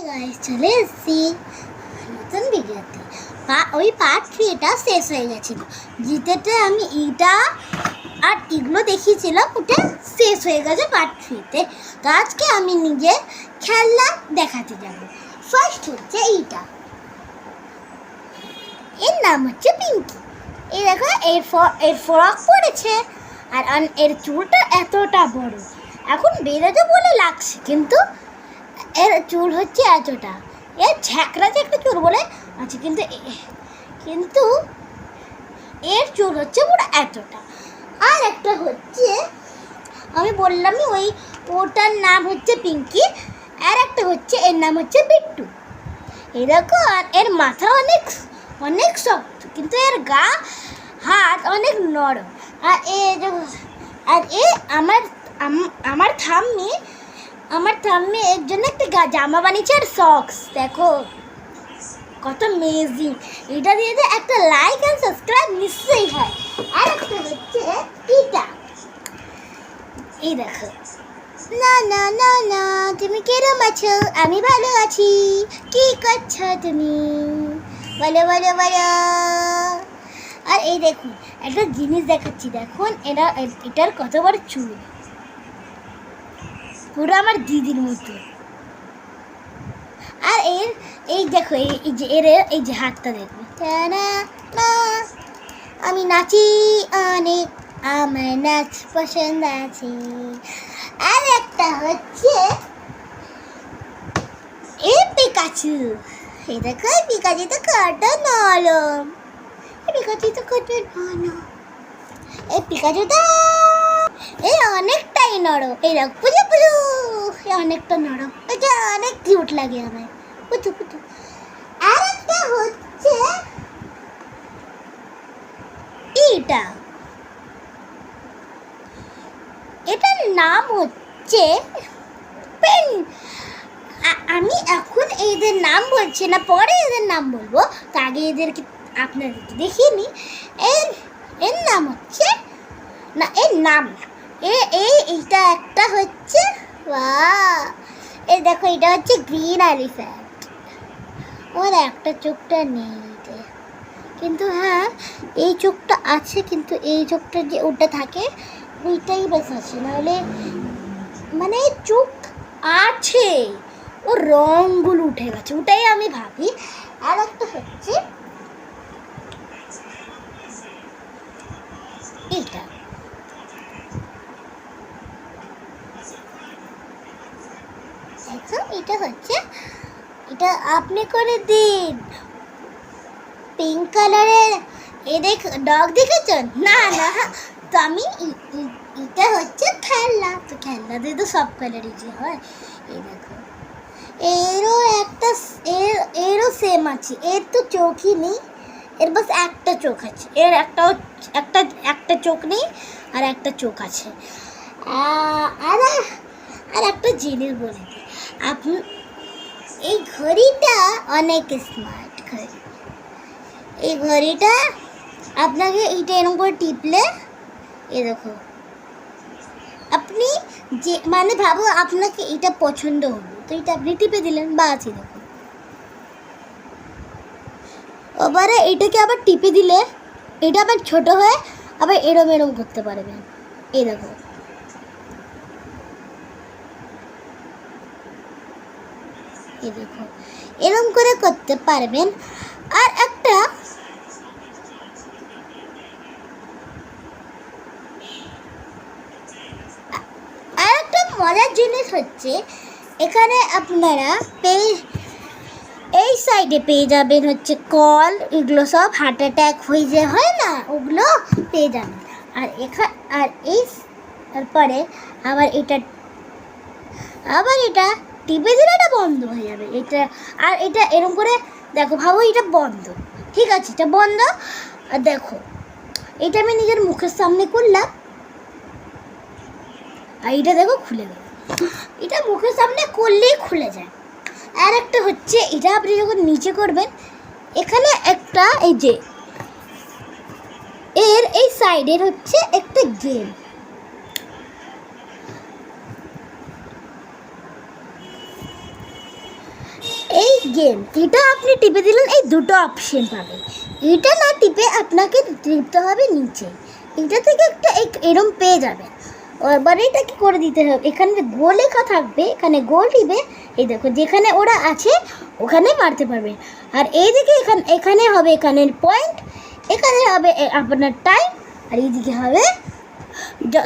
Guys চলে এসেছি নতুন ভিডিওতে। ওই পার্ট 3টা শেষ হয়ে গেছিল। জিতেতে আমি এইটা আর এগুলো দেখিয়েছিলাম, ওটা শেষ হয়ে গেছে পার্ট 3তে। তো আজকে আমি নিজে খেলনা দেখাতে যাব। ফার্স্ট হচ্ছে এইটা, এর নাম হচ্ছে পিঙ্কি। এই দেখো এর ফ্রক পরেছে আর এর চুলটা এতটা বড়। এখন বেরোতে বলে লাগছে, কিন্তু এর চুল হচ্ছে এতটা। এর ঝ্যাকড়া একটা চুল বলে আছে, কিন্তু এর চুল হচ্ছে পুরো এতটা। আর একটা হচ্ছে আমি বললামই ওটার নাম হচ্ছে পিঙ্কি, আর একটা হচ্ছে এর নাম হচ্ছে বিট্টু। এই দেখো, আর এর মাথা অনেক অনেক শক্ত, কিন্তু এর গা হাত অনেক নরম। আর এ আমার ঠাম্মি এর জন্য একটা জামা বানিয়েছে আর সক্স। দেখো কত মেজিং। এটা দিয়ে একটা লাইক অ্যান্ড সাবস্ক্রাইব নিশ্চয়ই হয়। আর একটা হচ্ছে এটা, এই দেখো। না না না না, তুমি কেরম আছো? আমি ভালো আছি। কি করছো তুমি? বলো বলো বলো। আর এই দেখুন একটা জিনিস দেখাচ্ছি, দেখুন এটার কত বড় চুল, পুরো আমার দিদির মতো। আর এই দেখো এই যে হাতটা দেখো, আমি নাচি অনেক, আমার নাচ পছন্দ আছে। আর একটা হচ্ছে এই পিকাচু। এই দেখো পিকাচু তো কত নরম, এই পিকাচুটা অনেকটাই নরম। এই দেখ পুজো পুজো, অনেকটা নরম। এটা অনেক কিউট লাগে আমার, পুজো পুজো। আর একটা হচ্ছে এটার নাম হচ্ছে পেন। আমি এখন এদের নাম বলছি না, পরে এদের নাম বলবো। তো আগে এদেরকে আপনাদেরকে দেখিয়ে নি। এর নাম হচ্ছে না, এর নাম না, এইটা একটা হচ্ছে এই দেখো, এটা হচ্ছে গ্রিন এলিফ্যান্ট। ওর একটা চোখটা নেই, কিন্তু হ্যাঁ এই চোখটা আছে, কিন্তু এই চোখটা যে ওটা থাকে ওইটাই বেশ আছে, নাহলে মানে চোখ আছে, ও রঙগুলো উঠে গেছে, ওটাই আমি ভাবি। আর একটা হচ্ছে এটা, এটা হচ্ছে, এটা আপনি করে দিন পিঙ্ক কালারের। ডগ দেখেছেন? না না, তো আমি এটা হচ্ছে খেলনা। তো খেলনা দিয়ে তো সব কালারই যে হয়। এই দেখো, এরও সেম আছে। এর তো চোখই নেই, এর বাস একটা চোখ আছে। এর একটা চোখ নেই, আর একটা চোখ আছে। আর একটা জিনিস বলে দিই, আপনি এই ঘড়িটা অনেক স্মার্ট ঘড়ি। এই ঘড়িটা আপনাকে এইটা এরকম করে টিপলে, এ দেখো, আপনি যে মানে ভাবো আপনাকে এটা পছন্দ হলো, তো এটা আপনি টিপে দিলেন, বা আছে দেখো। এবারে এটাকে আবার টিপে দিলে এটা আবার ছোট হয়ে আবার এরম করতে পারবেন। এই দেখো, এই দেখো, এরম করে করতে পারবেন। আর একটা মজার জিনিস হচ্ছে, এখানে আপনারা এই সাইডে পেয়ে যাবেন হচ্ছে কল, এগুলো সব হার্ট অ্যাটাক হয়ে যে হয় না, ওগুলো পেয়ে যাবেন। আর তারপরে আবার এটা টিপে দিলে এটা বন্ধ হয়ে যাবে। এটা এরকম করে দেখো, ভাবো এটা বন্ধ, ঠিক আছে, এটা বন্ধ। আর দেখো, এটা আমি নিজের মুখের সামনে করলাম, আর এটা দেখো খুলে গেল। এটা মুখের সামনে করলেই খুলে যায়। আর একটা হচ্ছে, এটা আপনি যখন নিচে করবেন, এখানে একটা এই যে এই সাইডের হচ্ছে একটা গেম। গেম, এটা আপনি টিপে দিলেন, এই দুটো অপশন পাবে। এটা না টিপে আপনাকে টিপতে হবে নিচে, এটা থেকে একটা এরম পেয়ে যাবেন। এবার এটা কি করে দিতে হবে, এখানে গোল লেখা থাকবে, এখানে গোল টিপে এই দেখো যেখানে ওরা আছে ওখানে মারতে পারবে। আর এই দিকে এখানে হবে এখানের পয়েন্ট, এখানে হবে আপনার টাইম, আর এইদিকে হবে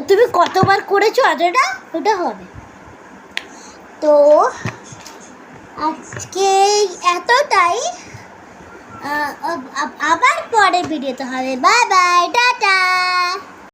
তুমি কতবার করেছো অতটা ওটা হবে। তো আজকে এতটাই, আবার পরে ভিডিওতে হবে। Bye bye, tata.